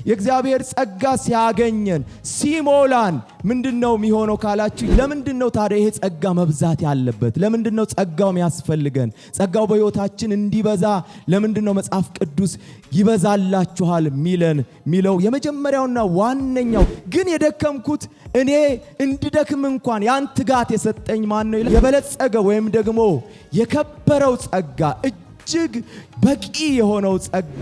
የእግዚአብሔር ጸጋ ሲያገኘን ሲሞላን ምንድነው የሚሆነው ካላችሁ ለምንድነው ታዲያ ይሄ ጸጋ መብዛት ያለበት? ለምንድነው ጸጋው የሚያስፈልገን? ጸጋው በሕይወታችን እንዲበዛ ለምንድነው መጽሐፍ ቅዱስ ይበዛላችኋል ሚለው? የመጀመሪያውና ዋነኛው ግን የደከምኩት እኔ እንድደክም እንኳን ያን ትጋት የሰጠኝ ማን ነው? የበለጸገ ወይም ደግሞ የከበረው ጸጋ እጅግ በቂ የሆነው ጸጋ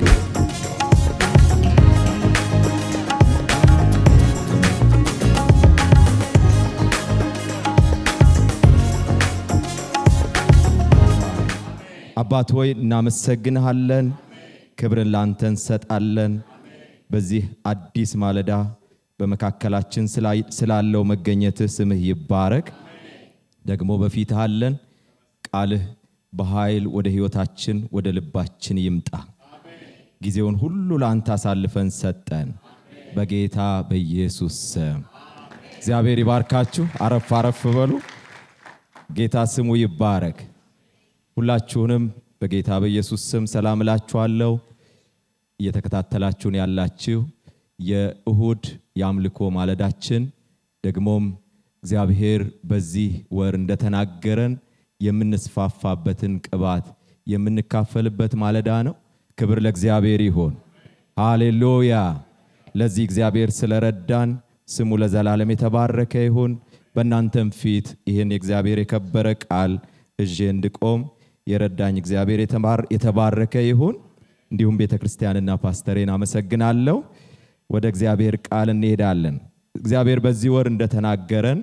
አባት ሆይ እናመሰግንሃለን። ክብርን ላንተ እንሰጣለን። በዚህ አዲስ ማለዳ በመካከላችን ስላለው መገኘትህ ስምህ ይባረክ። ደግሞ በፊትህ አለን። ቃልህ በኃይል ወደ ሕይወታችን ወደ ልባችን ይምጣ። ጊዜውን ሁሉ ላንተ አሳልፈን ሰጠን በጌታ በኢየሱስ ስም። እግዚአብሔር ይባርካችሁ። አረፍ አረፍ በሉ። ጌታ ስሙ ይባረክ። ሁላችሁንም በጌታ በኢየሱስ ስም ሰላም እላችኋለሁ። እየተከታተላችሁን ያላችሁ የእሁድ የአምልኮ ማለዳችን ደግሞም እግዚአብሔር በዚህ ወር እንደተናገረን የምንስፋፋበትን ቅባት የምንካፈልበት ማለዳ ነው። ክብር ለእግዚአብሔር ይሁን። ሃሌሉያ። ለዚህ እግዚአብሔር ስለረዳን ስሙ ለዘላለም የተባረከ ይሁን። በእናንተም ፊት ይህን የእግዚአብሔር የከበረ ቃል እጄ እንድቆም የረዳኝ እግዚአብሔር የተባረከ ይሁን። እንዲሁም ቤተክርስቲያንና ፓስተሬን አመሰግናለሁ። ወደ እግዚአብሔር ቃል እንሄዳለን። እግዚአብሔር በዚህ ወር እንደተናገረን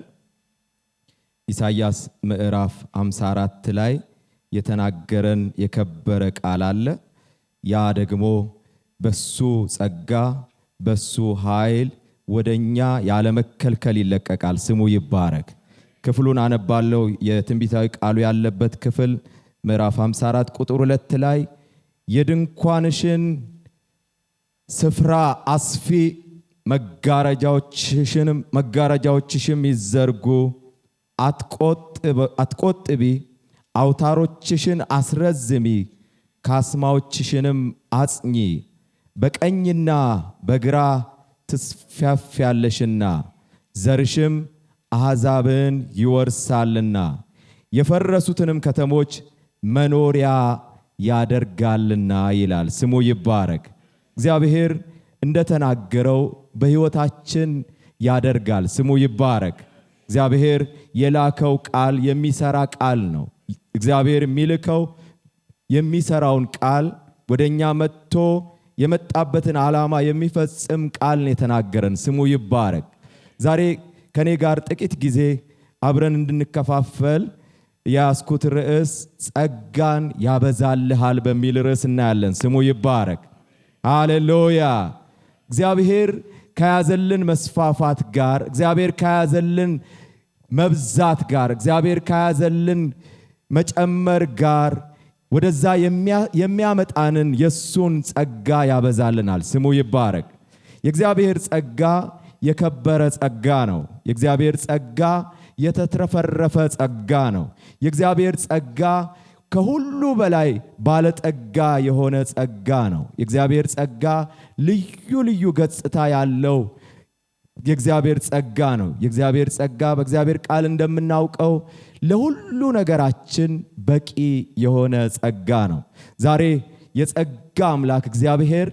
ኢሳይያስ ምዕራፍ 54 ላይ የተናገረን የከበረ ቃል አለ። ያ ደግሞ በሱ ጸጋ በሱ ኃይል ወደኛ ያለመከልከል ይለቀቃል። ስሙ ይባረክ። ክፍሉን አነባለሁ። የትንቢታዊ ቃሉ ያለበት ክፍል ምዕራፍ 54 ቁጥር 2 ላይ የድንኳንሽን ስፍራ አስፊ፣ መጋረጃዎችሽም ይዘርጉ፣ አትቆጥቢ፣ አውታሮችሽን አስረዝሚ፣ ካስማዎችሽንም አጽኚ፣ በቀኝና በግራ ትስፋፊያለሽና ዘርሽም አሕዛብን ይወርሳልና የፈረሱትንም ከተሞች መኖሪያ ያደርጋልና ይላል። ስሙ ይባረክ። እግዚአብሔር እንደተናገረው በሕይወታችን ያደርጋል። ስሙ ይባረክ። እግዚአብሔር የላከው ቃል የሚሰራ ቃል ነው። እግዚአብሔር የሚልከው የሚሰራውን ቃል ወደኛ መጥቶ የመጣበትን ዓላማ የሚፈጽም ቃል ነው የተናገረን። ስሙ ይባረክ። ዛሬ ከኔ ጋር ጥቂት ጊዜ አብረን እንድንከፋፈል ያስኩት ርዕስ ጸጋን ያበዛልሃል በሚል ርዕስ እናያለን። ስሙ ይባረክ። ሃሌሉያ። እግዚአብሔር ከያዘልን መስፋፋት ጋር፣ እግዚአብሔር ከያዘልን መብዛት ጋር፣ እግዚአብሔር ከያዘልን መጨመር ጋር ወደዛ የሚያመጣንን የሱን ጸጋ ያበዛልናል። ስሙ ይባረክ። የእግዚአብሔር ጸጋ የከበረ ጸጋ ነው። የእግዚአብሔር ጸጋ የተትረፈረፈ ጸጋ ነው። የእግዚአብሔር ጸጋ ከሁሉ በላይ ባለጠጋ የሆነ ጸጋ ነው። የእግዚአብሔር ጸጋ ልዩ ልዩ ገጽታ ያለው የእግዚአብሔር ጸጋ ነው። የእግዚአብሔር ጸጋ በእግዚአብሔር ቃል እንደምናውቀው ለሁሉ ነገራችን በቂ የሆነ ጸጋ ነው። ዛሬ የጸጋ አምላክ እግዚአብሔር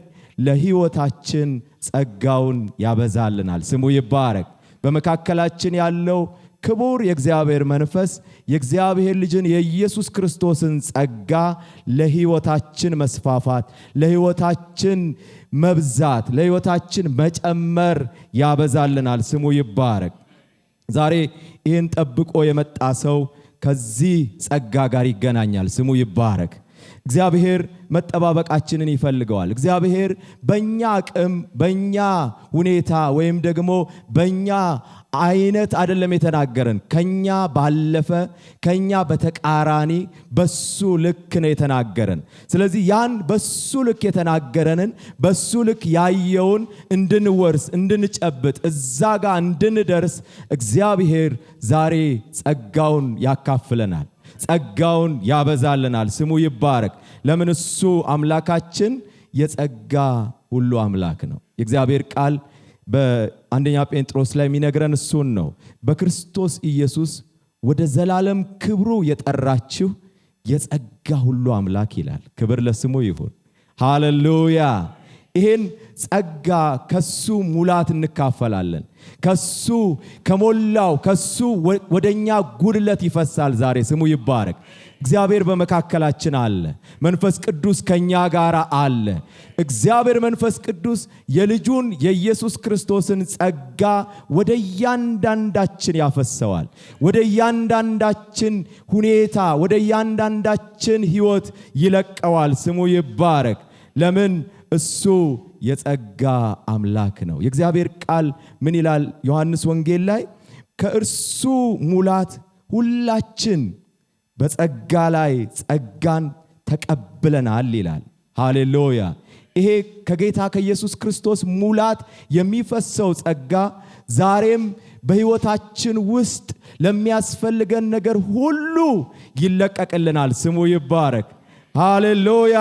ለሕይወታችን ጸጋውን ያበዛልናል። ስሙ ይባረክ። በመካከላችን ያለው ክቡር የእግዚአብሔር መንፈስ የእግዚአብሔር ልጅን የኢየሱስ ክርስቶስን ጸጋ ለሕይወታችን መስፋፋት፣ ለሕይወታችን መብዛት፣ ለሕይወታችን መጨመር ያበዛልናል። ስሙ ይባረክ። ዛሬ ይህን ጠብቆ የመጣ ሰው ከዚህ ጸጋ ጋር ይገናኛል። ስሙ ይባረክ። እግዚአብሔር መጠባበቃችንን ይፈልገዋል። እግዚአብሔር በእኛ አቅም፣ በእኛ ሁኔታ ወይም ደግሞ በእኛ አይነት አይደለም የተናገረን። ከኛ ባለፈ ከኛ በተቃራኒ በሱ ልክ ነው የተናገረን። ስለዚህ ያን በሱ ልክ የተናገረንን በሱ ልክ ያየውን እንድንወርስ፣ እንድንጨብጥ፣ እዛ ጋር እንድንደርስ እግዚአብሔር ዛሬ ጸጋውን ያካፍለናል፣ ጸጋውን ያበዛልናል። ስሙ ይባረክ። ለምን? እሱ አምላካችን የጸጋ ሁሉ አምላክ ነው። የእግዚአብሔር ቃል በአንደኛ ጴጥሮስ ላይ የሚነግረን እሱን ነው። በክርስቶስ ኢየሱስ ወደ ዘላለም ክብሩ የጠራችሁ የጸጋ ሁሉ አምላክ ይላል። ክብር ለስሙ ይሁን። ሃሌሉያ። ይሄን ጸጋ ከሱ ሙላት እንካፈላለን። ከሱ ከሞላው ከሱ ወደኛ ጉድለት ይፈሳል። ዛሬ ስሙ ይባረክ። እግዚአብሔር በመካከላችን አለ። መንፈስ ቅዱስ ከኛ ጋር አለ። እግዚአብሔር መንፈስ ቅዱስ የልጁን የኢየሱስ ክርስቶስን ጸጋ ወደ እያንዳንዳችን ያፈሰዋል። ወደ እያንዳንዳችን ሁኔታ፣ ወደ እያንዳንዳችን ሕይወት ይለቀዋል። ስሙ ይባረክ። ለምን? እሱ የጸጋ አምላክ ነው። የእግዚአብሔር ቃል ምን ይላል? ዮሐንስ ወንጌል ላይ ከእርሱ ሙላት ሁላችን በጸጋ ላይ ጸጋን ተቀብለናል ይላል። ሃሌሉያ። ይሄ ከጌታ ከኢየሱስ ክርስቶስ ሙላት የሚፈሰው ጸጋ ዛሬም በሕይወታችን ውስጥ ለሚያስፈልገን ነገር ሁሉ ይለቀቅልናል። ስሙ ይባረክ። ሃሌሉያ።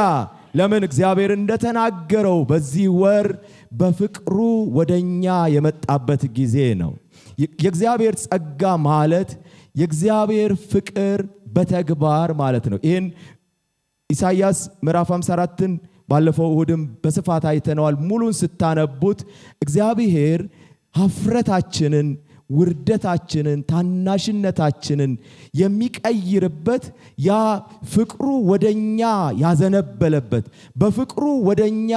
ለምን? እግዚአብሔር እንደተናገረው በዚህ ወር በፍቅሩ ወደኛ የመጣበት ጊዜ ነው። የእግዚአብሔር ጸጋ ማለት የእግዚአብሔር ፍቅር በተግባር ማለት ነው። ይህን ኢሳይያስ ምዕራፍ 54ን ባለፈው እሁድም በስፋት አይተነዋል። ሙሉን ስታነቡት እግዚአብሔር ኀፍረታችንን፣ ውርደታችንን፣ ታናሽነታችንን የሚቀይርበት ያ ፍቅሩ ወደኛ ያዘነበለበት በፍቅሩ ወደኛ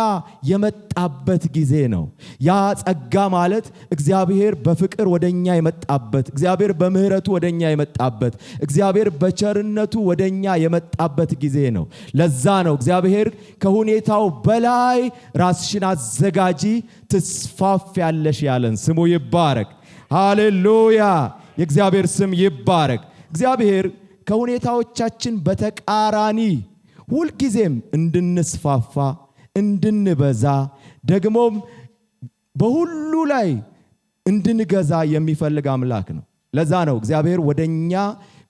የመጣበት ጊዜ ነው። ያ ጸጋ ማለት እግዚአብሔር በፍቅር ወደኛ የመጣበት፣ እግዚአብሔር በምህረቱ ወደኛ የመጣበት፣ እግዚአብሔር በቸርነቱ ወደኛ የመጣበት ጊዜ ነው። ለዛ ነው እግዚአብሔር ከሁኔታው በላይ ራስሽን አዘጋጂ ትስፋፊያለሽ ያለን። ስሙ ይባረክ። ሃሌሉያ። የእግዚአብሔር ስም ይባረክ። እግዚአብሔር ከሁኔታዎቻችን በተቃራኒ ሁልጊዜም እንድንስፋፋ፣ እንድንበዛ፣ ደግሞም በሁሉ ላይ እንድንገዛ የሚፈልግ አምላክ ነው። ለዛ ነው እግዚአብሔር ወደኛ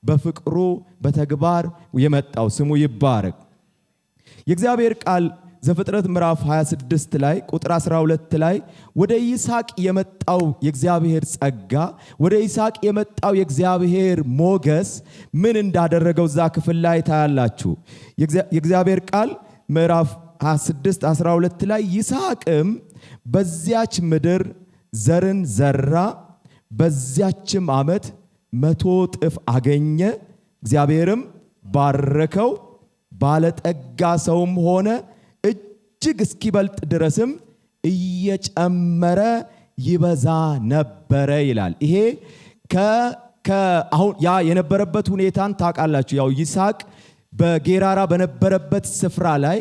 በፍቅሩ በተግባር የመጣው። ስሙ ይባረክ። የእግዚአብሔር ቃል ዘፍጥረት ምዕራፍ 26 ላይ ቁጥር 12 ላይ ወደ ይስሐቅ የመጣው የእግዚአብሔር ጸጋ፣ ወደ ይስሐቅ የመጣው የእግዚአብሔር ሞገስ ምን እንዳደረገው እዛ ክፍል ላይ ታያላችሁ። የእግዚአብሔር ቃል ምዕራፍ 26 12 ላይ ይስሐቅም በዚያች ምድር ዘርን ዘራ፣ በዚያችም ዓመት 100 እጥፍ አገኘ፣ እግዚአብሔርም ባረከው፣ ባለጠጋ ሰውም ሆነ፣ እጅግ እስኪበልጥ ድረስም እየጨመረ ይበዛ ነበረ ይላል። ይሄ አሁን ያ የነበረበት ሁኔታን ታውቃላችሁ። ያው ይስሐቅ በጌራራ በነበረበት ስፍራ ላይ፣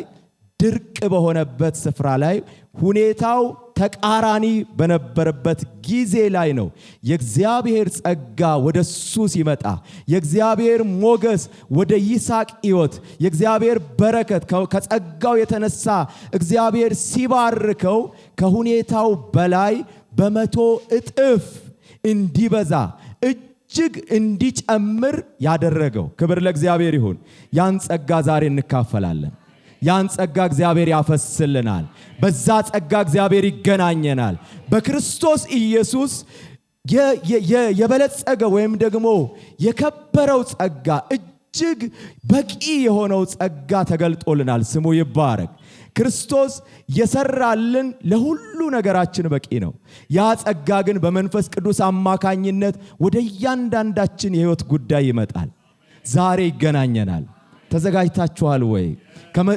ድርቅ በሆነበት ስፍራ ላይ፣ ሁኔታው ተቃራኒ በነበረበት ጊዜ ላይ ነው የእግዚአብሔር ጸጋ ወደሱ ሲመጣ፣ የእግዚአብሔር ሞገስ ወደ ይስሐቅ ሕይወት፣ የእግዚአብሔር በረከት ከጸጋው የተነሳ እግዚአብሔር ሲባርከው ከሁኔታው በላይ በ100 እጥፍ እንዲበዛ እጅግ እንዲጨምር ያደረገው። ክብር ለእግዚአብሔር ይሁን። ያን ጸጋ ዛሬ እንካፈላለን። ያን ጸጋ እግዚአብሔር ያፈስልናል። በዛ ጸጋ እግዚአብሔር ይገናኘናል። በክርስቶስ ኢየሱስ የበለጸገ ወይም ደግሞ የከበረው ጸጋ፣ እጅግ በቂ የሆነው ጸጋ ተገልጦልናል። ስሙ ይባረክ። ክርስቶስ የሰራልን ለሁሉ ነገራችን በቂ ነው። ያ ጸጋ ግን በመንፈስ ቅዱስ አማካኝነት ወደ እያንዳንዳችን የሕይወት ጉዳይ ይመጣል። ዛሬ ይገናኘናል። ተዘጋጅታችኋል ወይ?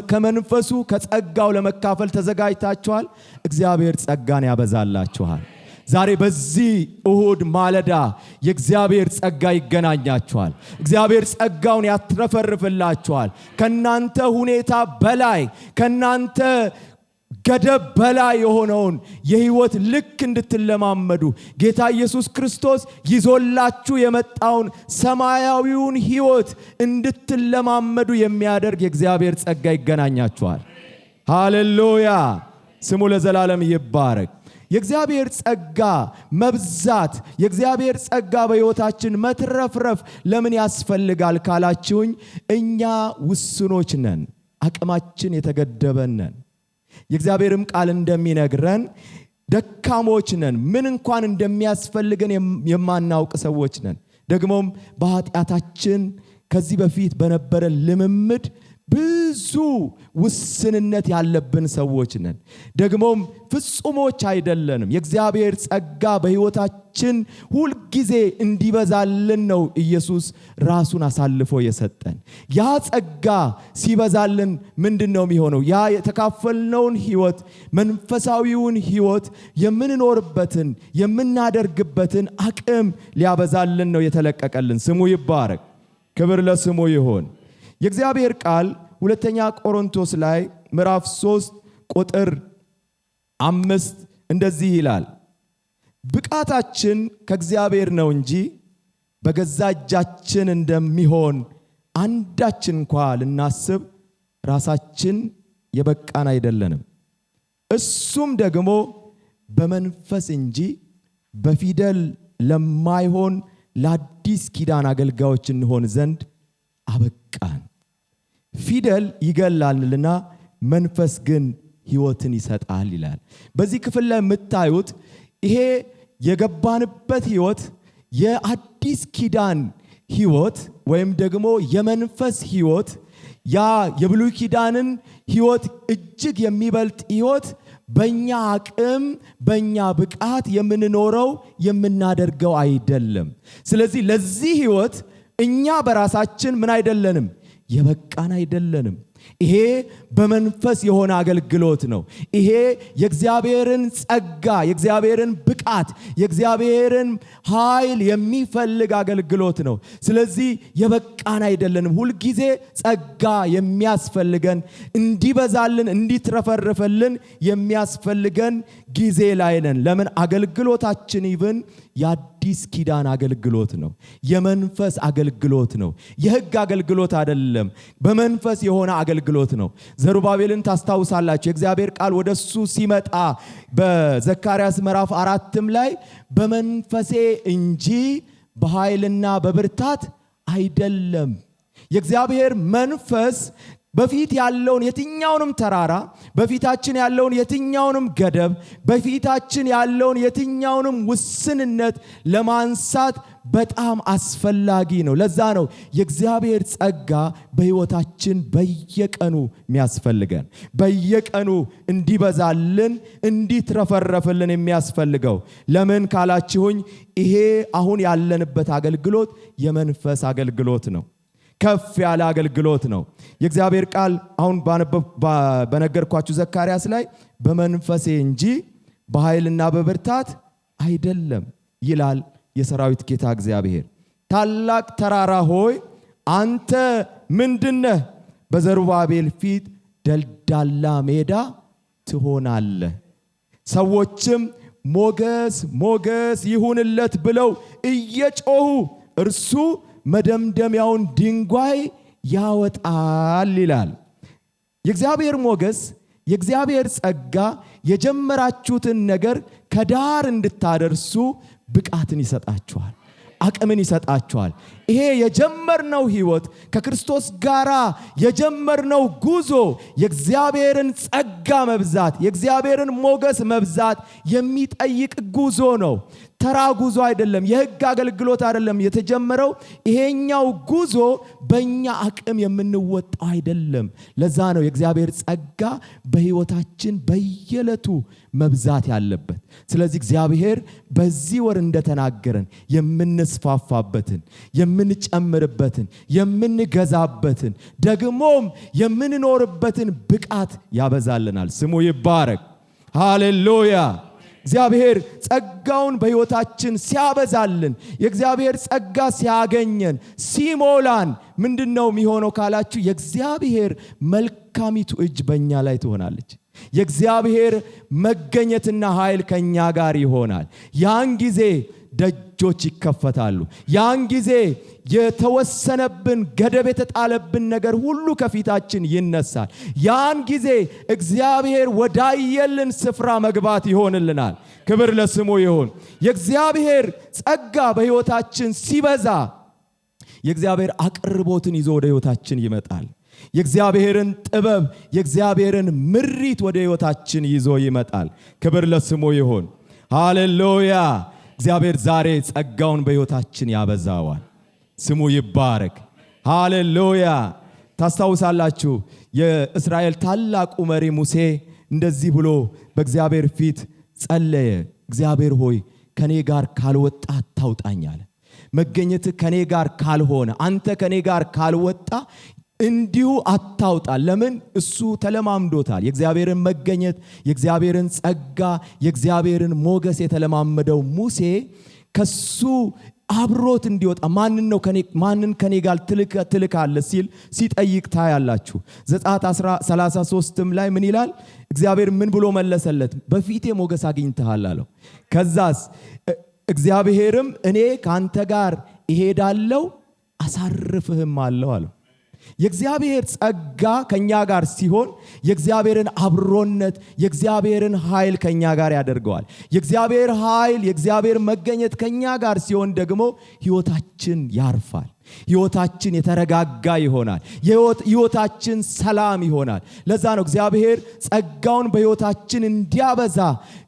ከመንፈሱ ከጸጋው ለመካፈል ተዘጋጅታችኋል? እግዚአብሔር ጸጋን ያበዛላችኋል። ዛሬ በዚህ እሁድ ማለዳ የእግዚአብሔር ጸጋ ይገናኛችኋል። እግዚአብሔር ጸጋውን ያትረፈርፍላችኋል። ከናንተ ሁኔታ በላይ፣ ከናንተ ገደብ በላይ የሆነውን የሕይወት ልክ እንድትለማመዱ ጌታ ኢየሱስ ክርስቶስ ይዞላችሁ የመጣውን ሰማያዊውን ሕይወት እንድትለማመዱ የሚያደርግ የእግዚአብሔር ጸጋ ይገናኛችኋል። ሃሌሉያ። ስሙ ለዘላለም ይባረክ። የእግዚአብሔር ጸጋ መብዛት፣ የእግዚአብሔር ጸጋ በሕይወታችን መትረፍረፍ ለምን ያስፈልጋል ካላችሁኝ፣ እኛ ውስኖች ነን፣ አቅማችን የተገደበ ነን። የእግዚአብሔርም ቃል እንደሚነግረን ደካሞች ነን፣ ምን እንኳን እንደሚያስፈልገን የማናውቅ ሰዎች ነን። ደግሞም በኃጢአታችን ከዚህ በፊት በነበረ ልምምድ ብዙ ውስንነት ያለብን ሰዎች ነን። ደግሞም ፍጹሞች አይደለንም። የእግዚአብሔር ጸጋ በሕይወታችን ሁል ጊዜ እንዲበዛልን ነው ኢየሱስ ራሱን አሳልፎ የሰጠን። ያ ጸጋ ሲበዛልን ምንድነው የሚሆነው? ያ የተካፈልነውን ሕይወት፣ መንፈሳዊውን ሕይወት የምንኖርበትን የምናደርግበትን አቅም ሊያበዛልን ነው የተለቀቀልን። ስሙ ይባረክ፣ ክብር ለስሙ ይሁን። የእግዚአብሔር ቃል ሁለተኛ ቆሮንቶስ ላይ ምዕራፍ 3 ቁጥር 5 እንደዚህ ይላል፣ ብቃታችን ከእግዚአብሔር ነው እንጂ በገዛ እጃችን እንደሚሆን አንዳችን እንኳ ልናስብ ራሳችን የበቃን አይደለንም። እሱም ደግሞ በመንፈስ እንጂ በፊደል ለማይሆን ለአዲስ ኪዳን አገልጋዮች እንሆን ዘንድ አበቃን። ፊደል ይገላልና መንፈስ ግን ሕይወትን ይሰጣል ይላል። በዚህ ክፍል ላይ የምታዩት ይሄ የገባንበት ሕይወት የአዲስ ኪዳን ሕይወት ወይም ደግሞ የመንፈስ ሕይወት፣ ያ የብሉይ ኪዳንን ሕይወት እጅግ የሚበልጥ ሕይወት በእኛ አቅም በእኛ ብቃት የምንኖረው የምናደርገው አይደለም። ስለዚህ ለዚህ ሕይወት እኛ በራሳችን ምን አይደለንም? የበቃን አይደለንም። ይሄ በመንፈስ የሆነ አገልግሎት ነው። ይሄ የእግዚአብሔርን ጸጋ፣ የእግዚአብሔርን ብቃት፣ የእግዚአብሔርን ኃይል የሚፈልግ አገልግሎት ነው። ስለዚህ የበቃን አይደለንም። ሁልጊዜ ጸጋ የሚያስፈልገን፣ እንዲበዛልን እንዲትረፈረፈልን የሚያስፈልገን ጊዜ ላይ ነን። ለምን? አገልግሎታችን ይብን የአዲስ ኪዳን አገልግሎት ነው። የመንፈስ አገልግሎት ነው። የሕግ አገልግሎት አይደለም። በመንፈስ የሆነ አገልግሎት ነው። ዘሩባቤልን ታስታውሳላችሁ። የእግዚአብሔር ቃል ወደሱ ሲመጣ በዘካርያስ ምዕራፍ 4 ላይ በመንፈሴ እንጂ በኃይልና በብርታት አይደለም። የእግዚአብሔር መንፈስ በፊት ያለውን የትኛውንም ተራራ፣ በፊታችን ያለውን የትኛውንም ገደብ፣ በፊታችን ያለውን የትኛውንም ውስንነት ለማንሳት በጣም አስፈላጊ ነው። ለዛ ነው የእግዚአብሔር ጸጋ በሕይወታችን በየቀኑ የሚያስፈልገን፣ በየቀኑ እንዲበዛልን እንዲትረፈረፍልን የሚያስፈልገው። ለምን ካላችሁኝ ይሄ አሁን ያለንበት አገልግሎት የመንፈስ አገልግሎት ነው። ከፍ ያለ አገልግሎት ነው። የእግዚአብሔር ቃል አሁን በነገርኳችሁ ዘካርያስ ላይ በመንፈሴ እንጂ በኃይልና በብርታት አይደለም ይላል የሰራዊት ጌታ እግዚአብሔር። ታላቅ ተራራ ሆይ አንተ ምንድነህ? በዘሩባቤል ፊት ደልዳላ ሜዳ ትሆናለህ። ሰዎችም ሞገስ ሞገስ ይሁንለት ብለው እየጮሁ እርሱ መደምደሚያውን ድንጋይ ያወጣል ይላል። የእግዚአብሔር ሞገስ፣ የእግዚአብሔር ጸጋ የጀመራችሁትን ነገር ከዳር እንድታደርሱ ብቃትን ይሰጣችኋል፣ አቅምን ይሰጣችኋል። ይሄ የጀመርነው ሕይወት ከክርስቶስ ጋራ የጀመርነው ጉዞ የእግዚአብሔርን ጸጋ መብዛት፣ የእግዚአብሔርን ሞገስ መብዛት የሚጠይቅ ጉዞ ነው። ተራ ጉዞ አይደለም። የሕግ አገልግሎት አይደለም የተጀመረው። ይሄኛው ጉዞ በእኛ አቅም የምንወጣው አይደለም። ለዛ ነው የእግዚአብሔር ጸጋ በሕይወታችን በየዕለቱ መብዛት ያለበት። ስለዚህ እግዚአብሔር በዚህ ወር እንደተናገረን የምንስፋፋበትን፣ የምንጨምርበትን፣ የምንገዛበትን፣ ደግሞም የምንኖርበትን ብቃት ያበዛልናል። ስሙ ይባረክ። ሃሌሉያ። እግዚአብሔር ጸጋውን በሕይወታችን ሲያበዛልን፣ የእግዚአብሔር ጸጋ ሲያገኘን ሲሞላን ምንድነው የሚሆነው ካላችሁ የእግዚአብሔር መልካሚቱ እጅ በእኛ ላይ ትሆናለች። የእግዚአብሔር መገኘትና ኃይል ከኛ ጋር ይሆናል። ያን ጊዜ ደጆች ይከፈታሉ። ያን ጊዜ የተወሰነብን ገደብ የተጣለብን ነገር ሁሉ ከፊታችን ይነሳል። ያን ጊዜ እግዚአብሔር ወዳየልን ስፍራ መግባት ይሆንልናል። ክብር ለስሙ ይሁን። የእግዚአብሔር ጸጋ በሕይወታችን ሲበዛ የእግዚአብሔር አቅርቦትን ይዞ ወደ ሕይወታችን ይመጣል። የእግዚአብሔርን ጥበብ የእግዚአብሔርን ምሪት ወደ ሕይወታችን ይዞ ይመጣል። ክብር ለስሙ ይሁን። ሃሌሉያ። እግዚአብሔር ዛሬ ጸጋውን በሕይወታችን ያበዛዋል። ስሙ ይባረክ። ሃሌሉያ። ታስታውሳላችሁ የእስራኤል ታላቁ መሪ ሙሴ እንደዚህ ብሎ በእግዚአብሔር ፊት ጸለየ። እግዚአብሔር ሆይ ከኔ ጋር ካልወጣ አታውጣኝ አለ። መገኘት ከኔ ጋር ካልሆነ አንተ ከኔ ጋር ካልወጣ እንዲሁ አታውጣ። ለምን? እሱ ተለማምዶታል። የእግዚአብሔርን መገኘት የእግዚአብሔርን ጸጋ የእግዚአብሔርን ሞገስ የተለማመደው ሙሴ ከሱ አብሮት እንዲወጣ ማንን ከኔ ጋር ትልካለህ ሲል ሲጠይቅ ታያላችሁ። ዘጸአት 33ም ላይ ምን ይላል? እግዚአብሔር ምን ብሎ መለሰለት? በፊቴ ሞገስ አግኝተሃል አለው። ከዛስ እግዚአብሔርም እኔ ካንተ ጋር እሄዳለሁ አሳርፍህም አለው አለው። የእግዚአብሔር ጸጋ ከኛ ጋር ሲሆን የእግዚአብሔርን አብሮነት የእግዚአብሔርን ኃይል ከኛ ጋር ያደርገዋል። የእግዚአብሔር ኃይል የእግዚአብሔር መገኘት ከኛ ጋር ሲሆን ደግሞ ሕይወታችን ያርፋል። ሕይወታችን የተረጋጋ ይሆናል። ሕይወታችን ሰላም ይሆናል። ለዛ ነው እግዚአብሔር ጸጋውን በሕይወታችን እንዲያበዛ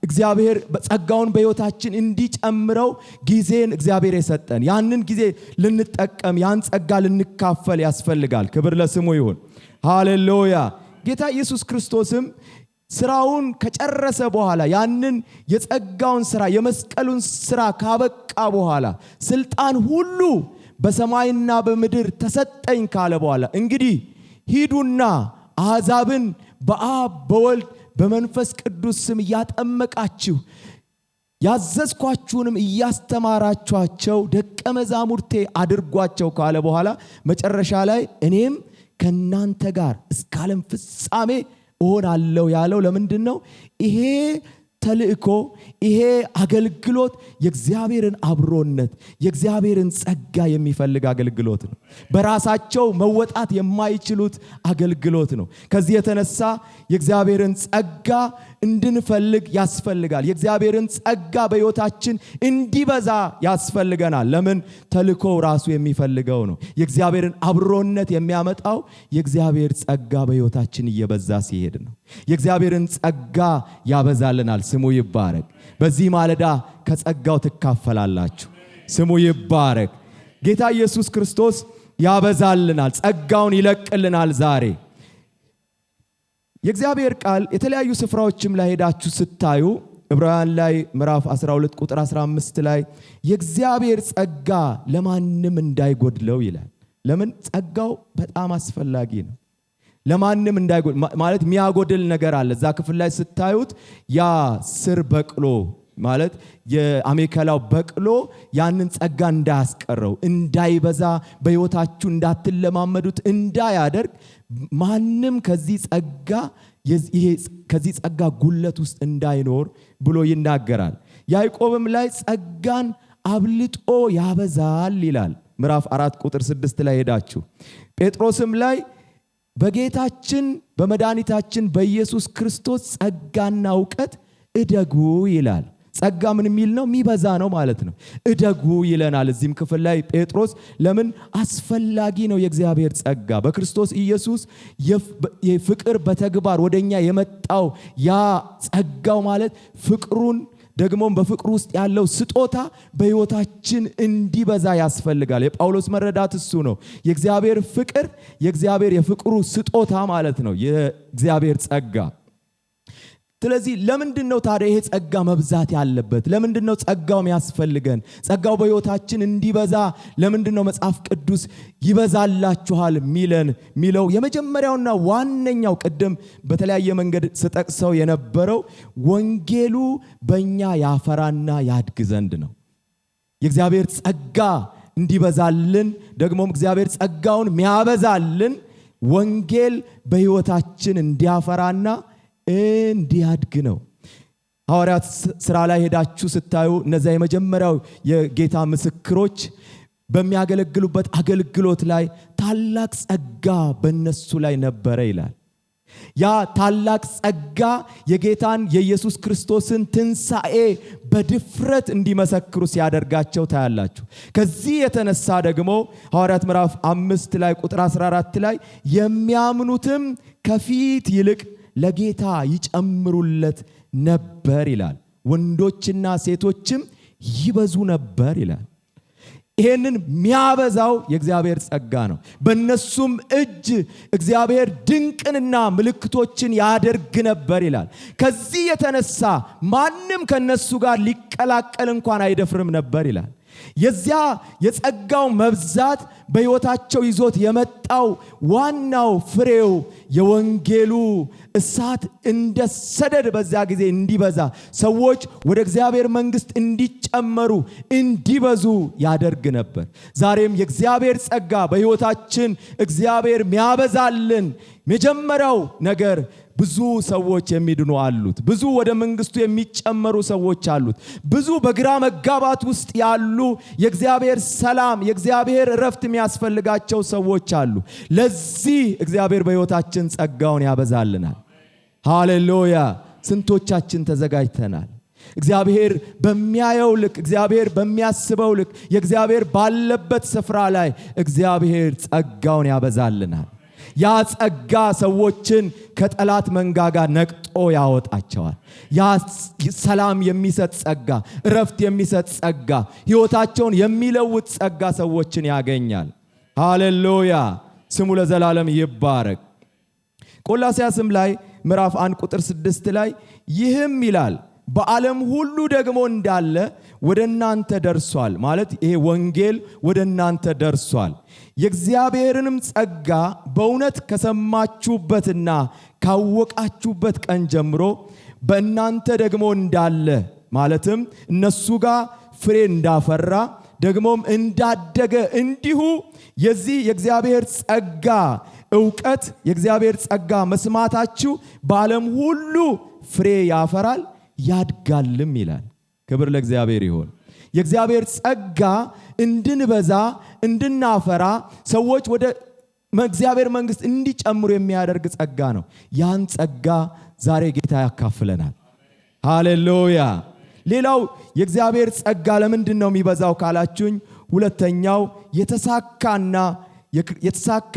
እግዚአብሔር ጸጋውን በሕይወታችን እንዲጨምረው ጊዜን እግዚአብሔር የሰጠን። ያንን ጊዜ ልንጠቀም ያን ጸጋ ልንካፈል ያስፈልጋል። ክብር ለስሙ ይሁን። ሃሌሉያ። ጌታ ኢየሱስ ክርስቶስም ስራውን ከጨረሰ በኋላ ያንን የጸጋውን ስራ የመስቀሉን ስራ ካበቃ በኋላ ስልጣን ሁሉ በሰማይና በምድር ተሰጠኝ ካለ በኋላ እንግዲህ ሂዱና አሕዛብን በአብ በወልድ በመንፈስ ቅዱስ ስም እያጠመቃችሁ ያዘዝኳችሁንም እያስተማራችኋቸው ደቀ መዛሙርቴ አድርጓቸው ካለ በኋላ መጨረሻ ላይ እኔም ከናንተ ጋር እስከ ዓለም ፍጻሜ እሆናለሁ ያለው ለምንድን ነው? ይሄ ተልእኮ ይሄ አገልግሎት የእግዚአብሔርን አብሮነት የእግዚአብሔርን ጸጋ የሚፈልግ አገልግሎት ነው። በራሳቸው መወጣት የማይችሉት አገልግሎት ነው። ከዚህ የተነሳ የእግዚአብሔርን ጸጋ እንድንፈልግ ያስፈልጋል። የእግዚአብሔርን ጸጋ በሕይወታችን እንዲበዛ ያስፈልገናል። ለምን? ተልእኮው ራሱ የሚፈልገው ነው። የእግዚአብሔርን አብሮነት የሚያመጣው የእግዚአብሔር ጸጋ በሕይወታችን እየበዛ ሲሄድ ነው። የእግዚአብሔርን ጸጋ ያበዛልናል። ስሙ ይባረክ። በዚህ ማለዳ ከጸጋው ትካፈላላችሁ። ስሙ ይባረክ። ጌታ ኢየሱስ ክርስቶስ ያበዛልናል፣ ጸጋውን ይለቅልናል። ዛሬ የእግዚአብሔር ቃል የተለያዩ ስፍራዎችም ላይ ሄዳችሁ ስታዩ ዕብራውያን ላይ ምዕራፍ 12 ቁጥር 15 ላይ የእግዚአብሔር ጸጋ ለማንም እንዳይጎድለው ይላል። ለምን? ጸጋው በጣም አስፈላጊ ነው። ለማንም እንዳይጎድል ማለት የሚያጎድል ነገር አለ። እዛ ክፍል ላይ ስታዩት ያ ስር በቅሎ ማለት የአሜከላው በቅሎ ያንን ጸጋ እንዳያስቀረው እንዳይበዛ በሕይወታችሁ እንዳትለማመዱት እንዳያደርግ ማንም ከዚህ ጸጋ ጉለት ውስጥ እንዳይኖር ብሎ ይናገራል። ያዕቆብም ላይ ጸጋን አብልጦ ያበዛል ይላል። ምዕራፍ 4 ቁጥር 6 ላይ ሄዳችሁ ጴጥሮስም ላይ በጌታችን በመድኃኒታችን በኢየሱስ ክርስቶስ ጸጋና እውቀት እደጉ ይላል። ጸጋ ምን የሚል ነው? የሚበዛ ነው ማለት ነው። እደጉ ይለናል እዚህም ክፍል ላይ ጴጥሮስ። ለምን? አስፈላጊ ነው የእግዚአብሔር ጸጋ በክርስቶስ ኢየሱስ የፍቅር በተግባር ወደኛ የመጣው ያ ጸጋው ማለት ፍቅሩን ደግሞም በፍቅሩ ውስጥ ያለው ስጦታ በሕይወታችን እንዲበዛ ያስፈልጋል። የጳውሎስ መረዳት እሱ ነው። የእግዚአብሔር ፍቅር የእግዚአብሔር የፍቅሩ ስጦታ ማለት ነው የእግዚአብሔር ጸጋ። ስለዚህ ለምንድነው ታዲያ ይሄ ጸጋ መብዛት ያለበት? ለምንድነው ጸጋው የሚያስፈልገን? ጸጋው በሕይወታችን እንዲበዛ ለምንድነው መጽሐፍ ቅዱስ ይበዛላችኋል ሚለው? የመጀመሪያውና ዋነኛው ቅድም በተለያየ መንገድ ስጠቅሰው የነበረው ወንጌሉ በእኛ ያፈራና ያድግ ዘንድ ነው። የእግዚአብሔር ጸጋ እንዲበዛልን ደግሞም እግዚአብሔር ጸጋውን የሚያበዛልን ወንጌል በሕይወታችን እንዲያፈራና እንዲያድግ ነው። ሐዋርያት ሥራ ላይ ሄዳችሁ ስታዩ እነዚያ የመጀመሪያው የጌታ ምስክሮች በሚያገለግሉበት አገልግሎት ላይ ታላቅ ጸጋ በእነሱ ላይ ነበረ ይላል። ያ ታላቅ ጸጋ የጌታን የኢየሱስ ክርስቶስን ትንሣኤ በድፍረት እንዲመሰክሩ ሲያደርጋቸው ታያላችሁ። ከዚህ የተነሳ ደግሞ ሐዋርያት ምዕራፍ 5 ላይ ቁጥር 14 ላይ የሚያምኑትም ከፊት ይልቅ ለጌታ ይጨምሩለት ነበር ይላል። ወንዶችና ሴቶችም ይበዙ ነበር ይላል። ይሄንን የሚያበዛው የእግዚአብሔር ጸጋ ነው። በእነሱም እጅ እግዚአብሔር ድንቅንና ምልክቶችን ያደርግ ነበር ይላል። ከዚህ የተነሳ ማንም ከነሱ ጋር ሊቀላቀል እንኳን አይደፍርም ነበር ይላል። የዚያ የጸጋው መብዛት በሕይወታቸው ይዞት የመጣው ዋናው ፍሬው የወንጌሉ እሳት እንደ ሰደድ በዚያ ጊዜ እንዲበዛ፣ ሰዎች ወደ እግዚአብሔር መንግሥት እንዲጨመሩ እንዲበዙ ያደርግ ነበር። ዛሬም የእግዚአብሔር ጸጋ በሕይወታችን እግዚአብሔር ሚያበዛልን መጀመሪያው ነገር ብዙ ሰዎች የሚድኑ አሉት። ብዙ ወደ መንግስቱ የሚጨመሩ ሰዎች አሉት። ብዙ በግራ መጋባት ውስጥ ያሉ የእግዚአብሔር ሰላም የእግዚአብሔር ረፍት የሚያስፈልጋቸው ሰዎች አሉ። ለዚህ እግዚአብሔር በሕይወታችን ጸጋውን ያበዛልናል። ሃሌሉያ! ስንቶቻችን ተዘጋጅተናል? እግዚአብሔር በሚያየው ልክ፣ እግዚአብሔር በሚያስበው ልክ፣ የእግዚአብሔር ባለበት ስፍራ ላይ እግዚአብሔር ጸጋውን ያበዛልናል። ያ ጸጋ ሰዎችን ከጠላት መንጋጋ ነቅጦ ያወጣቸዋል። ያ ሰላም የሚሰጥ ጸጋ፣ እረፍት የሚሰጥ ጸጋ፣ ሕይወታቸውን የሚለውጥ ጸጋ ሰዎችን ያገኛል። ሃሌሉያ! ስሙ ለዘላለም ይባረክ። ቆላስይስም ላይ ምዕራፍ 1 ቁጥር 6 ላይ ይህም ይላል በዓለም ሁሉ ደግሞ እንዳለ ወደ እናንተ ደርሷል። ማለት ይሄ ወንጌል ወደ እናንተ ደርሷል። የእግዚአብሔርንም ጸጋ በእውነት ከሰማችሁበትና ካወቃችሁበት ቀን ጀምሮ በእናንተ ደግሞ እንዳለ፣ ማለትም እነሱ ጋር ፍሬ እንዳፈራ ደግሞም እንዳደገ እንዲሁ የዚህ የእግዚአብሔር ጸጋ ዕውቀት፣ የእግዚአብሔር ጸጋ መስማታችሁ በዓለም ሁሉ ፍሬ ያፈራል ያድጋልም ይላል። ክብር ለእግዚአብሔር ይሁን። የእግዚአብሔር ጸጋ እንድንበዛ እንድናፈራ ሰዎች ወደ እግዚአብሔር መንግሥት እንዲጨምሩ የሚያደርግ ጸጋ ነው። ያን ጸጋ ዛሬ ጌታ ያካፍለናል። ሃሌሉያ! ሌላው የእግዚአብሔር ጸጋ ለምንድን ነው የሚበዛው ካላችሁኝ፣ ሁለተኛው የተሳካ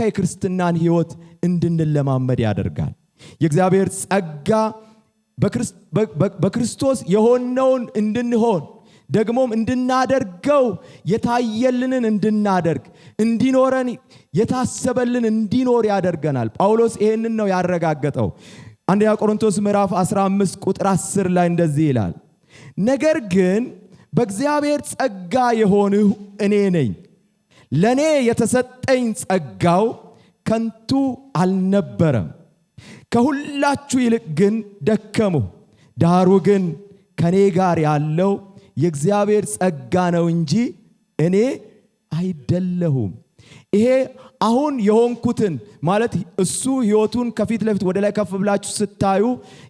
የክርስትናን ሕይወት እንድንለማመድ ያደርጋል። የእግዚአብሔር ጸጋ በክርስቶስ የሆነውን እንድንሆን ደግሞም እንድናደርገው የታየልንን እንድናደርግ እንዲኖረን የታሰበልን እንዲኖር ያደርገናል። ጳውሎስ ይሄንን ነው ያረጋገጠው። አንደኛ ቆሮንቶስ ምዕራፍ 15 ቁጥር 10 ላይ እንደዚህ ይላል፣ ነገር ግን በእግዚአብሔር ጸጋ የሆንሁ እኔ ነኝ፣ ለኔ የተሰጠኝ ጸጋው ከንቱ አልነበረም። ከሁላችሁ ይልቅ ግን ደከምሁ፣ ዳሩ ግን ከኔ ጋር ያለው የእግዚአብሔር ጸጋ ነው እንጂ እኔ አይደለሁም። ይሄ አሁን የሆንኩትን ማለት እሱ ሕይወቱን ከፊት ለፊት ወደ ላይ ከፍ ብላችሁ ስታዩ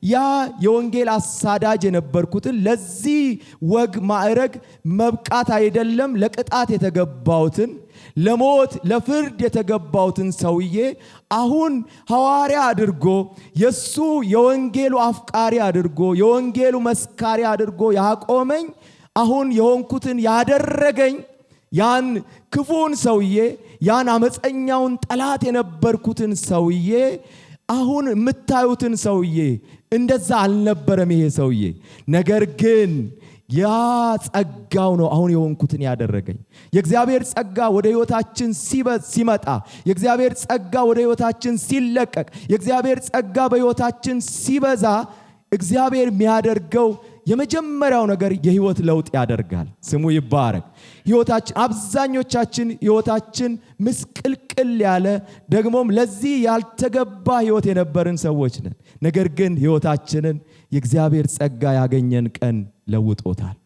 ያ የወንጌል አሳዳጅ የነበርኩትን ለዚህ ወግ ማዕረግ መብቃት አይደለም ለቅጣት የተገባውትን ለሞት ለፍርድ የተገባውትን ሰውዬ አሁን ሐዋርያ አድርጎ የሱ የወንጌሉ አፍቃሪ አድርጎ የወንጌሉ መስካሪ አድርጎ ያቆመኝ አሁን የሆንኩትን ያደረገኝ ያን ክፉን ሰውዬ ያን አመፀኛውን ጠላት የነበርኩትን ሰውዬ አሁን የምታዩትን ሰውዬ እንደዛ አልነበረም ይሄ ሰውዬ። ነገር ግን ያ ጸጋው ነው አሁን የሆንኩትን ያደረገኝ። የእግዚአብሔር ጸጋ ወደ ሕይወታችን ሲመጣ፣ የእግዚአብሔር ጸጋ ወደ ሕይወታችን ሲለቀቅ፣ የእግዚአብሔር ጸጋ በሕይወታችን ሲበዛ እግዚአብሔር የሚያደርገው የመጀመሪያው ነገር የሕይወት ለውጥ ያደርጋል። ስሙ ይባረክ። ሕይወታችን አብዛኞቻችን ሕይወታችን ምስቅልቅል ያለ ደግሞም ለዚህ ያልተገባ ሕይወት የነበርን ሰዎች ነን። ነገር ግን ሕይወታችንን የእግዚአብሔር ጸጋ ያገኘን ቀን ለውጦታል፣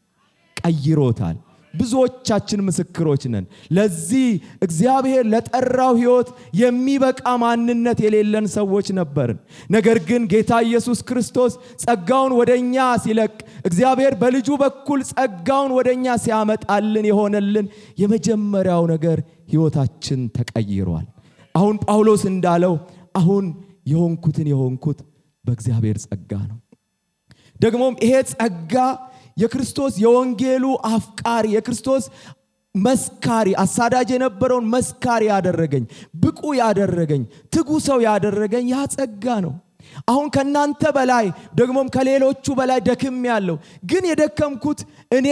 ቀይሮታል። ብዙዎቻችን ምስክሮች ነን። ለዚህ እግዚአብሔር ለጠራው ሕይወት የሚበቃ ማንነት የሌለን ሰዎች ነበርን። ነገር ግን ጌታ ኢየሱስ ክርስቶስ ጸጋውን ወደኛ ሲለቅ፣ እግዚአብሔር በልጁ በኩል ጸጋውን ወደኛ ሲያመጣልን የሆነልን የመጀመሪያው ነገር ሕይወታችን ተቀይሯል። አሁን ጳውሎስ እንዳለው አሁን የሆንኩት በእግዚአብሔር ጸጋ ነው። ደግሞም ይሄ ጸጋ የክርስቶስ የወንጌሉ አፍቃሪ የክርስቶስ መስካሪ አሳዳጅ የነበረውን መስካሪ ያደረገኝ ብቁ ያደረገኝ ትጉ ሰው ያደረገኝ ያ ጸጋ ነው። አሁን ከናንተ በላይ ደግሞም ከሌሎቹ በላይ ደክም ያለው ግን የደከምኩት እኔ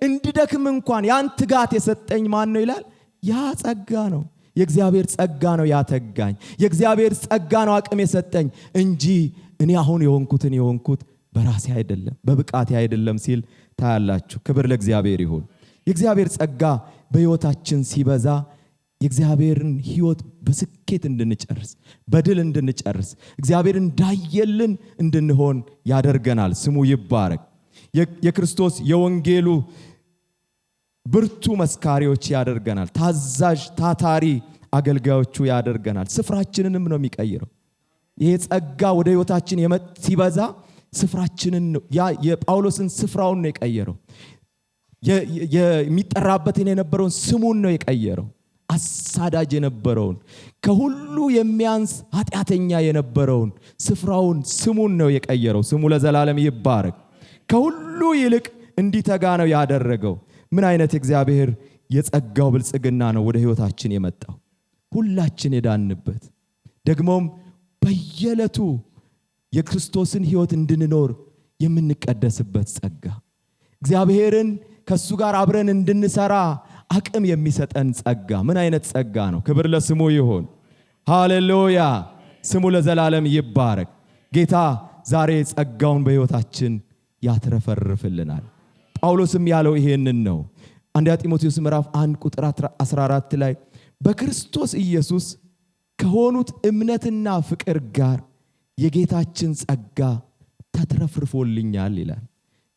እንድደክም እንኳን ያን ትጋት የሰጠኝ ማን ነው ይላል? ያ ጸጋ ነው። የእግዚአብሔር ጸጋ ነው ያተጋኝ። የእግዚአብሔር ጸጋ ነው አቅም የሰጠኝ እንጂ እኔ አሁን የሆንኩት በራሴ አይደለም በብቃቴ አይደለም ሲል ታያላችሁ። ክብር ለእግዚአብሔር ይሁን። የእግዚአብሔር ጸጋ በሕይወታችን ሲበዛ የእግዚአብሔርን ሕይወት በስኬት እንድንጨርስ በድል እንድንጨርስ እግዚአብሔር እንዳየልን እንድንሆን ያደርገናል። ስሙ ይባረክ። የክርስቶስ የወንጌሉ ብርቱ መስካሪዎች ያደርገናል። ታዛዥ ታታሪ አገልጋዮቹ ያደርገናል። ስፍራችንንም ነው የሚቀይረው። ይሄ ጸጋ ወደ ሕይወታችን ሲበዛ ስፍራችንን ያ የጳውሎስን ስፍራውን ነው የቀየረው። የሚጠራበትን የነበረውን ስሙን ነው የቀየረው። አሳዳጅ የነበረውን ከሁሉ የሚያንስ ኃጢአተኛ የነበረውን ስፍራውን ስሙን ነው የቀየረው። ስሙ ለዘላለም ይባረክ። ከሁሉ ይልቅ እንዲተጋ ነው ያደረገው። ምን አይነት እግዚአብሔር የጸጋው ብልጽግና ነው ወደ ሕይወታችን የመጣው ሁላችን የዳንበት ደግሞም በየዕለቱ የክርስቶስን ሕይወት እንድንኖር የምንቀደስበት ጸጋ እግዚአብሔርን ከሱ ጋር አብረን እንድንሰራ አቅም የሚሰጠን ጸጋ ምን አይነት ጸጋ ነው? ክብር ለስሙ ይሁን። ሃሌሉያ። ስሙ ለዘላለም ይባረክ። ጌታ ዛሬ ጸጋውን በሕይወታችን ያትረፈርፍልናል። ጳውሎስም ያለው ይሄንን ነው። አንደኛ ጢሞቴዎስ ምዕራፍ 1 ቁጥር 14 ላይ በክርስቶስ ኢየሱስ ከሆኑት እምነትና ፍቅር ጋር የጌታችን ጸጋ ተትረፍርፎልኛል ይላል።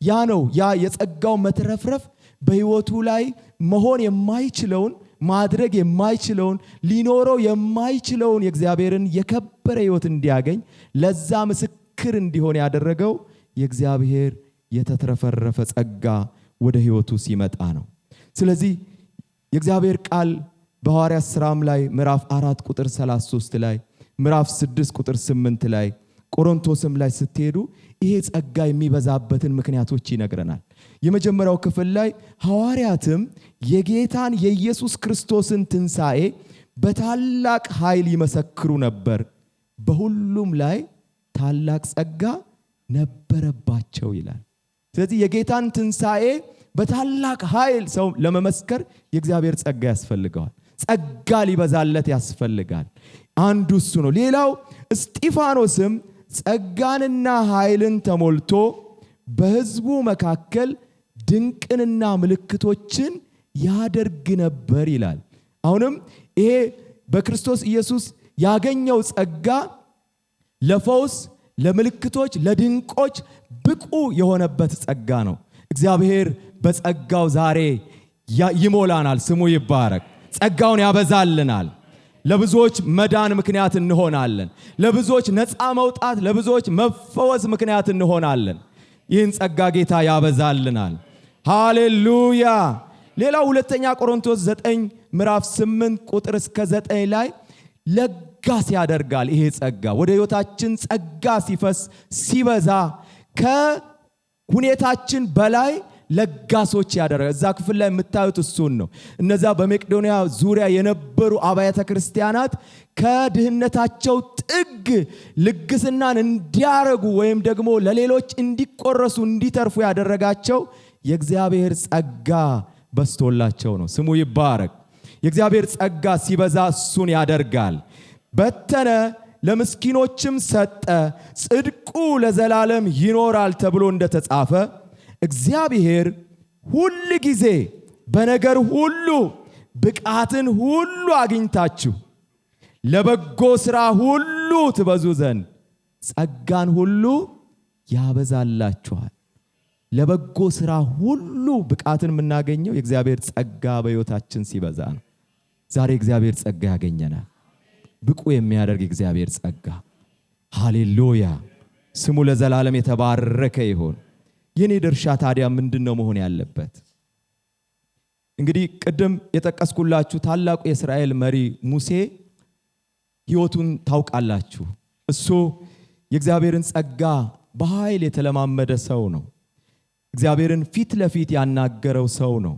ያ ነው ያ የጸጋው መትረፍረፍ በሕይወቱ ላይ መሆን የማይችለውን ማድረግ የማይችለውን ሊኖረው የማይችለውን የእግዚአብሔርን የከበረ ሕይወት እንዲያገኝ ለዛ ምስክር እንዲሆን ያደረገው የእግዚአብሔር የተትረፈረፈ ጸጋ ወደ ሕይወቱ ሲመጣ ነው። ስለዚህ የእግዚአብሔር ቃል በሐዋርያት ሥራም ላይ ምዕራፍ 4 ቁጥር 33 ላይ ምዕራፍ 6 ቁጥር 8 ላይ ቆሮንቶስም ላይ ስትሄዱ ይሄ ጸጋ የሚበዛበትን ምክንያቶች ይነግረናል። የመጀመሪያው ክፍል ላይ ሐዋርያትም የጌታን የኢየሱስ ክርስቶስን ትንሣኤ በታላቅ ኃይል ይመሰክሩ ነበር፣ በሁሉም ላይ ታላቅ ጸጋ ነበረባቸው ይላል። ስለዚህ የጌታን ትንሣኤ በታላቅ ኃይል ሰው ለመመስከር የእግዚአብሔር ጸጋ ያስፈልገዋል። ጸጋ ሊበዛለት ያስፈልጋል። አንዱ እሱ ነው። ሌላው እስጢፋኖስም ጸጋንና ኃይልን ተሞልቶ በሕዝቡ መካከል ድንቅንና ምልክቶችን ያደርግ ነበር ይላል። አሁንም ይሄ በክርስቶስ ኢየሱስ ያገኘው ጸጋ ለፈውስ፣ ለምልክቶች፣ ለድንቆች ብቁ የሆነበት ጸጋ ነው። እግዚአብሔር በጸጋው ዛሬ ይሞላናል። ስሙ ይባረክ። ጸጋውን ያበዛልናል። ለብዙዎች መዳን ምክንያት እንሆናለን። ለብዙዎች ነፃ መውጣት፣ ለብዙዎች መፈወስ ምክንያት እንሆናለን። ይህን ጸጋ ጌታ ያበዛልናል። ሃሌሉያ። ሌላው ሁለተኛ ቆሮንቶስ 9 ምዕራፍ 8 ቁጥር እስከ 9 ላይ ለጋስ ያደርጋል። ይሄ ጸጋ ወደ ሕይወታችን ጸጋ ሲፈስ ሲበዛ ከሁኔታችን በላይ ለጋሶች ያደረጋል። እዛ ክፍል ላይ የምታዩት እሱን ነው። እነዛ በመቄዶንያ ዙሪያ የነበሩ አብያተ ክርስቲያናት ከድህነታቸው ጥግ ልግስናን እንዲያረጉ ወይም ደግሞ ለሌሎች እንዲቆረሱ እንዲተርፉ ያደረጋቸው የእግዚአብሔር ጸጋ በስቶላቸው ነው። ስሙ ይባረክ። የእግዚአብሔር ጸጋ ሲበዛ እሱን ያደርጋል። በተነ፣ ለምስኪኖችም ሰጠ፣ ጽድቁ ለዘላለም ይኖራል ተብሎ እንደተጻፈ እግዚአብሔር ሁል ጊዜ በነገር ሁሉ ብቃትን ሁሉ አግኝታችሁ ለበጎ ሥራ ሁሉ ትበዙ ዘንድ ጸጋን ሁሉ ያበዛላችኋል። ለበጎ ሥራ ሁሉ ብቃትን የምናገኘው የእግዚአብሔር ጸጋ በሕይወታችን ሲበዛ ነው። ዛሬ እግዚአብሔር ጸጋ ያገኘናል። ብቁ የሚያደርግ እግዚአብሔር ጸጋ። ሃሌሉያ። ስሙ ለዘላለም የተባረከ ይሁን። የኔ ድርሻ ታዲያ ምንድነው መሆን ያለበት? እንግዲህ ቅድም የጠቀስኩላችሁ ታላቁ የእስራኤል መሪ ሙሴ ሕይወቱን ታውቃላችሁ። እሱ የእግዚአብሔርን ጸጋ በኃይል የተለማመደ ሰው ነው። እግዚአብሔርን ፊት ለፊት ያናገረው ሰው ነው።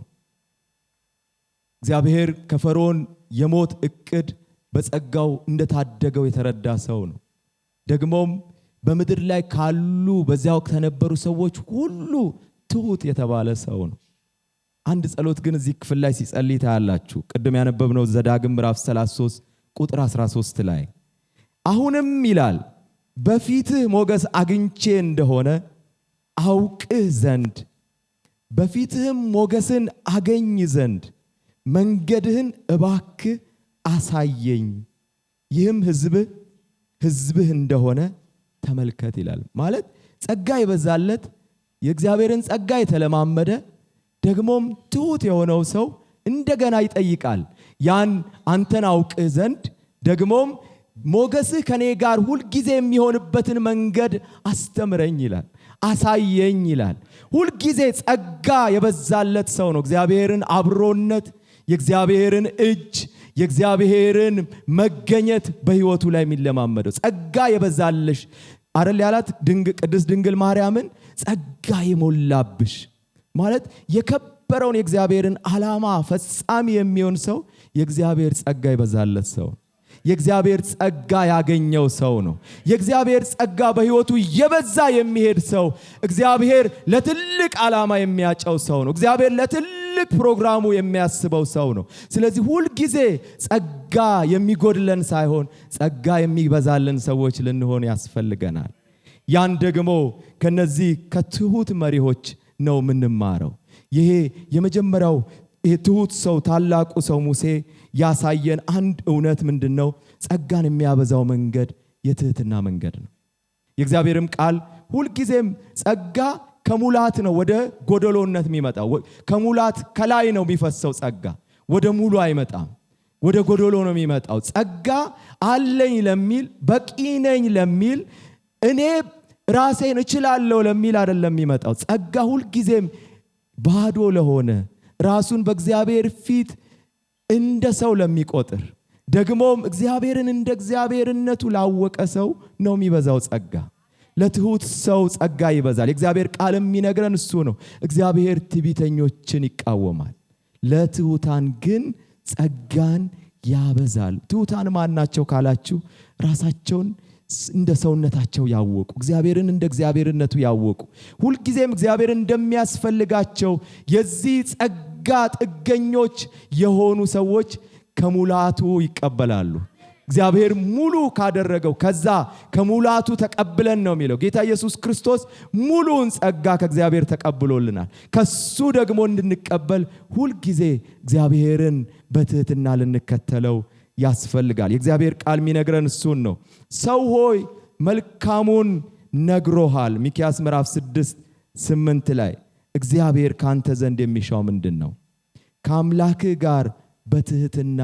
እግዚአብሔር ከፈርዖን የሞት ዕቅድ በጸጋው እንደታደገው የተረዳ ሰው ነው። ደግሞም በምድር ላይ ካሉ በዚያው ከነበሩ ሰዎች ሁሉ ትሁት የተባለ ሰው ነው። አንድ ጸሎት ግን እዚህ ክፍል ላይ ሲጸልይ ታያላችሁ። ቅድም ያነበብነው ዘዳግም ምዕራፍ 33 ቁጥር 13 ላይ አሁንም ይላል በፊትህ ሞገስ አግኝቼ እንደሆነ አውቅህ ዘንድ በፊትህም ሞገስን አገኝ ዘንድ መንገድህን እባክህ አሳየኝ፣ ይህም ሕዝብህ እንደሆነ ተመልከት ይላል። ማለት ጸጋ የበዛለት የእግዚአብሔርን ጸጋ የተለማመደ ደግሞም ትሁት የሆነው ሰው እንደገና ይጠይቃል። ያን አንተን አውቅህ ዘንድ ደግሞም ሞገስህ ከኔ ጋር ሁልጊዜ የሚሆንበትን መንገድ አስተምረኝ ይላል፣ አሳየኝ ይላል። ሁልጊዜ ጸጋ የበዛለት ሰው ነው እግዚአብሔርን አብሮነት፣ የእግዚአብሔርን እጅ፣ የእግዚአብሔርን መገኘት በሕይወቱ ላይ የሚለማመደው። ጸጋ የበዛልሽ አይደል ያላት ቅድስት ድንግል ማርያምን ጸጋ የሞላብሽ ማለት የከበረውን የእግዚአብሔርን ዓላማ ፈጻሚ የሚሆን ሰው የእግዚአብሔር ጸጋ የበዛለት ሰው፣ የእግዚአብሔር ጸጋ ያገኘው ሰው ነው። የእግዚአብሔር ጸጋ በሕይወቱ የበዛ የሚሄድ ሰው እግዚአብሔር ለትልቅ ዓላማ የሚያጨው ሰው ነው። እግዚአብሔር ለትልቅ ፕሮግራሙ የሚያስበው ሰው ነው። ስለዚህ ሁልጊዜ ጸጋ የሚጎድለን ሳይሆን ጸጋ የሚበዛልን ሰዎች ልንሆን ያስፈልገናል። ያን ደግሞ ከነዚህ ከትሁት መሪዎች ነው የምንማረው። ይሄ የመጀመሪያው ትሁት ሰው ታላቁ ሰው ሙሴ ያሳየን አንድ እውነት ምንድነው? ጸጋን የሚያበዛው መንገድ የትህትና መንገድ ነው። የእግዚአብሔርም ቃል ሁልጊዜም ጸጋ ከሙላት ነው ወደ ጎደሎነት የሚመጣው። ከሙላት ከላይ ነው የሚፈሰው ጸጋ፣ ወደ ሙሉ አይመጣም፣ ወደ ጎደሎ ነው የሚመጣው። ጸጋ አለኝ ለሚል፣ በቂ ነኝ ለሚል፣ እኔ ራሴን እችላለሁ ለሚል አይደለም የሚመጣው። ጸጋ ሁልጊዜም ባዶ ለሆነ ራሱን በእግዚአብሔር ፊት እንደ ሰው ለሚቆጥር ደግሞም እግዚአብሔርን እንደ እግዚአብሔርነቱ ላወቀ ሰው ነው የሚበዛው ጸጋ። ለትሁት ሰው ጸጋ ይበዛል። የእግዚአብሔር ቃል የሚነግረን እሱ ነው። እግዚአብሔር ትዕቢተኞችን ይቃወማል፣ ለትሁታን ግን ጸጋን ያበዛል። ትሁታን ማን ናቸው ካላችሁ ራሳቸውን እንደ ሰውነታቸው ያወቁ፣ እግዚአብሔርን እንደ እግዚአብሔርነቱ ያወቁ፣ ሁልጊዜም እግዚአብሔር እንደሚያስፈልጋቸው የዚህ ጸጋ ጥገኞች የሆኑ ሰዎች ከሙላቱ ይቀበላሉ። እግዚአብሔር ሙሉ ካደረገው ከዛ ከሙላቱ ተቀብለን ነው የሚለው። ጌታ ኢየሱስ ክርስቶስ ሙሉን ጸጋ ከእግዚአብሔር ተቀብሎልናል። ከሱ ደግሞ እንድንቀበል ሁልጊዜ እግዚአብሔርን በትህትና ልንከተለው ያስፈልጋል። የእግዚአብሔር ቃል የሚነግረን እሱን ነው። ሰው ሆይ መልካሙን ነግሮሃል። ሚክያስ ምዕራፍ 6:8 ላይ እግዚአብሔር ካንተ ዘንድ የሚሻው ምንድን ነው? ከአምላክህ ጋር በትህትና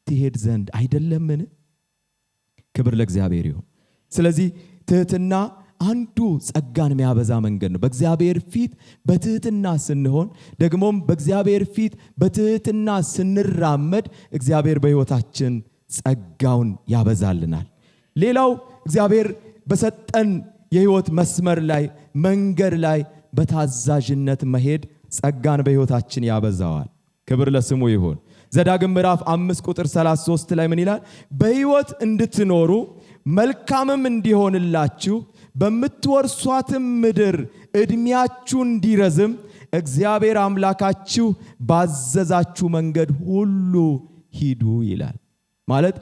ትሄድ ዘንድ አይደለምን? ክብር ለእግዚአብሔር ይሁን። ስለዚህ ትህትና አንዱ ጸጋን የሚያበዛ መንገድ ነው። በእግዚአብሔር ፊት በትህትና ስንሆን ደግሞም በእግዚአብሔር ፊት በትህትና ስንራመድ እግዚአብሔር በሕይወታችን ጸጋውን ያበዛልናል። ሌላው እግዚአብሔር በሰጠን የሕይወት መስመር ላይ መንገድ ላይ በታዛዥነት መሄድ ጸጋን በሕይወታችን ያበዛዋል። ክብር ለስሙ ይሁን። ዘዳግም ምዕራፍ 5 ቁጥር 33 ላይ ምን ይላል? በሕይወት እንድትኖሩ መልካምም እንዲሆንላችሁ በምትወርሷትም ምድር ዕድሜያችሁ እንዲረዝም እግዚአብሔር አምላካችሁ ባዘዛችሁ መንገድ ሁሉ ሂዱ ይላል። ማለት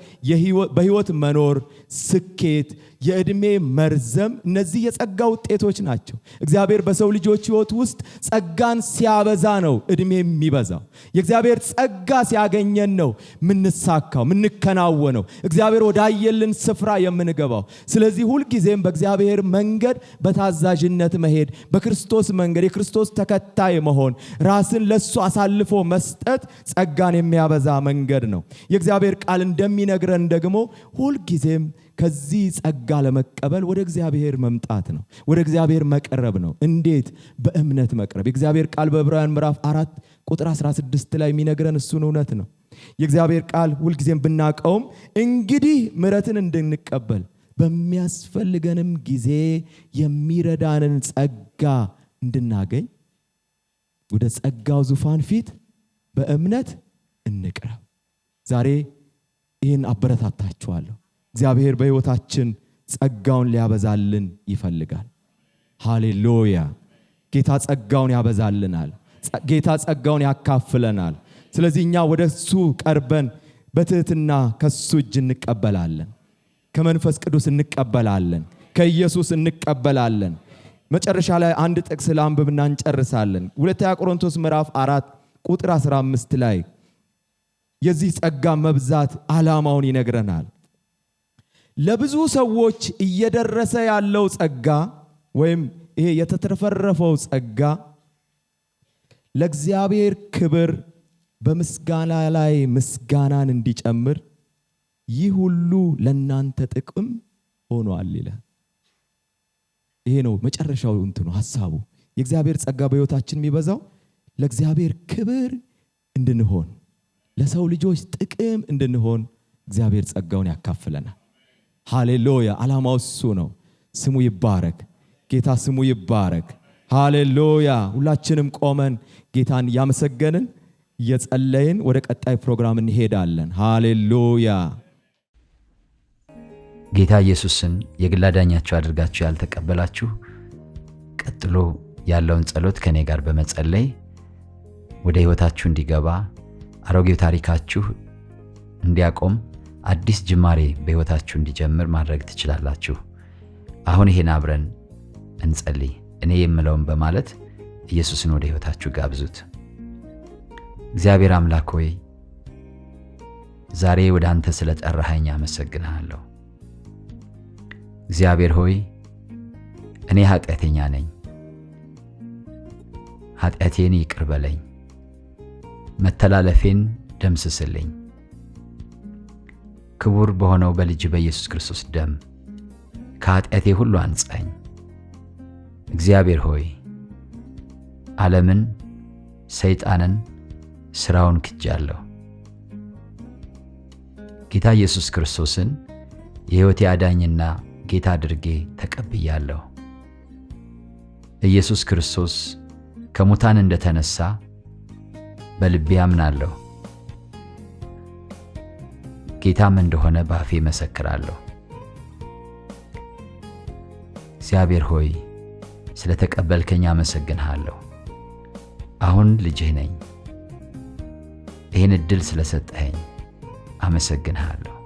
በሕይወት መኖር፣ ስኬት፣ የዕድሜ መርዘም እነዚህ የጸጋ ውጤቶች ናቸው። እግዚአብሔር በሰው ልጆች ሕይወት ውስጥ ጸጋን ሲያበዛ ነው ዕድሜ የሚበዛው። የእግዚአብሔር ጸጋ ሲያገኘን ነው ምንሳካው፣ ምንከናወነው፣ እግዚአብሔር ወዳየልን ስፍራ የምንገባው። ስለዚህ ሁልጊዜም በእግዚአብሔር መንገድ በታዛዥነት መሄድ፣ በክርስቶስ መንገድ የክርስቶስ ተከታይ መሆን፣ ራስን ለሱ አሳልፎ መስጠት ጸጋን የሚያበዛ መንገድ ነው። የእግዚአብሔር ቃል እንደሚነግረን ደግሞ ሁልጊዜም ከዚህ ጸጋ ለመቀበል ወደ እግዚአብሔር መምጣት ነው፣ ወደ እግዚአብሔር መቅረብ ነው። እንዴት? በእምነት መቅረብ። የእግዚአብሔር ቃል በዕብራውያን ምዕራፍ 4 ቁጥር 16 ላይ የሚነግረን እሱን እውነት ነው። የእግዚአብሔር ቃል ሁልጊዜም ብናቀውም እንግዲህ ምሕረትን እንድንቀበል በሚያስፈልገንም ጊዜ የሚረዳንን ጸጋ እንድናገኝ ወደ ጸጋው ዙፋን ፊት በእምነት እንቅረብ። ዛሬ ይህን አበረታታችኋለሁ። እግዚአብሔር በሕይወታችን ጸጋውን ሊያበዛልን ይፈልጋል። ሃሌሉያ! ጌታ ጸጋውን ያበዛልናል። ጌታ ጸጋውን ያካፍለናል። ስለዚህ እኛ ወደሱ ቀርበን በትህትና ከሱ እጅ እንቀበላለን። ከመንፈስ ቅዱስ እንቀበላለን። ከኢየሱስ እንቀበላለን። መጨረሻ ላይ አንድ ጥቅስ ላንብብና እንጨርሳለን። 2 ቆሮንቶስ ምዕራፍ 4 ቁጥር 15 ላይ የዚህ ጸጋ መብዛት ዓላማውን ይነግረናል። ለብዙ ሰዎች እየደረሰ ያለው ጸጋ ወይም ይሄ የተትረፈረፈው ጸጋ ለእግዚአብሔር ክብር በምስጋና ላይ ምስጋናን እንዲጨምር ይህ ሁሉ ለናንተ ጥቅም ሆኗል ይላል። ይሄ ነው መጨረሻው ሐሳቡ። የእግዚአብሔር ጸጋ በሕይወታችን የሚበዛው ለእግዚአብሔር ክብር እንድንሆን፣ ለሰው ልጆች ጥቅም እንድንሆን እግዚአብሔር ጸጋውን ያካፍለናል። ሃሌሉያ! ዓላማው እሱ ነው። ስሙ ይባረክ። ጌታ ስሙ ይባረክ። ሃሌሉያ! ሁላችንም ቆመን ጌታን ያመሰገንን እየጸለይን ወደ ቀጣይ ፕሮግራም እንሄዳለን። ሃሌሉያ! ጌታ ኢየሱስን የግል አዳኛችሁ አድርጋችሁ ያልተቀበላችሁ ቀጥሎ ያለውን ጸሎት ከኔ ጋር በመጸለይ ወደ ሕይወታችሁ እንዲገባ አሮጌው ታሪካችሁ እንዲያቆም አዲስ ጅማሬ በሕይወታችሁ እንዲጀምር ማድረግ ትችላላችሁ። አሁን ይሄን አብረን እንጸልይ። እኔ የምለውን በማለት ኢየሱስን ወደ ሕይወታችሁ ጋብዙት። እግዚአብሔር አምላክ ሆይ ዛሬ ወደ አንተ ስለጠራኸኝ አመሰግንሃለሁ። እግዚአብሔር ሆይ እኔ ኃጢአተኛ ነኝ። ኃጢአቴን ይቅር በለኝ፣ መተላለፌን ደምስስልኝ። ክቡር በሆነው በልጅ በኢየሱስ ክርስቶስ ደም ከኃጢአቴ ሁሉ አንጻኝ። እግዚአብሔር ሆይ ዓለምን፣ ሰይጣንን፣ ሥራውን ክጃለሁ። ጌታ ኢየሱስ ክርስቶስን የሕይወቴ አዳኝና ጌታ አድርጌ ተቀብያለሁ። ኢየሱስ ክርስቶስ ከሙታን እንደተነሳ በልቤ አምናለሁ። ጌታም እንደሆነ በአፌ መሰክራለሁ። እግዚአብሔር ሆይ ስለተቀበልከኝ አመሰግንሃለሁ። አሁን ልጅህ ነኝ። ይህን ዕድል ስለሰጠኸኝ አመሰግንሃለሁ።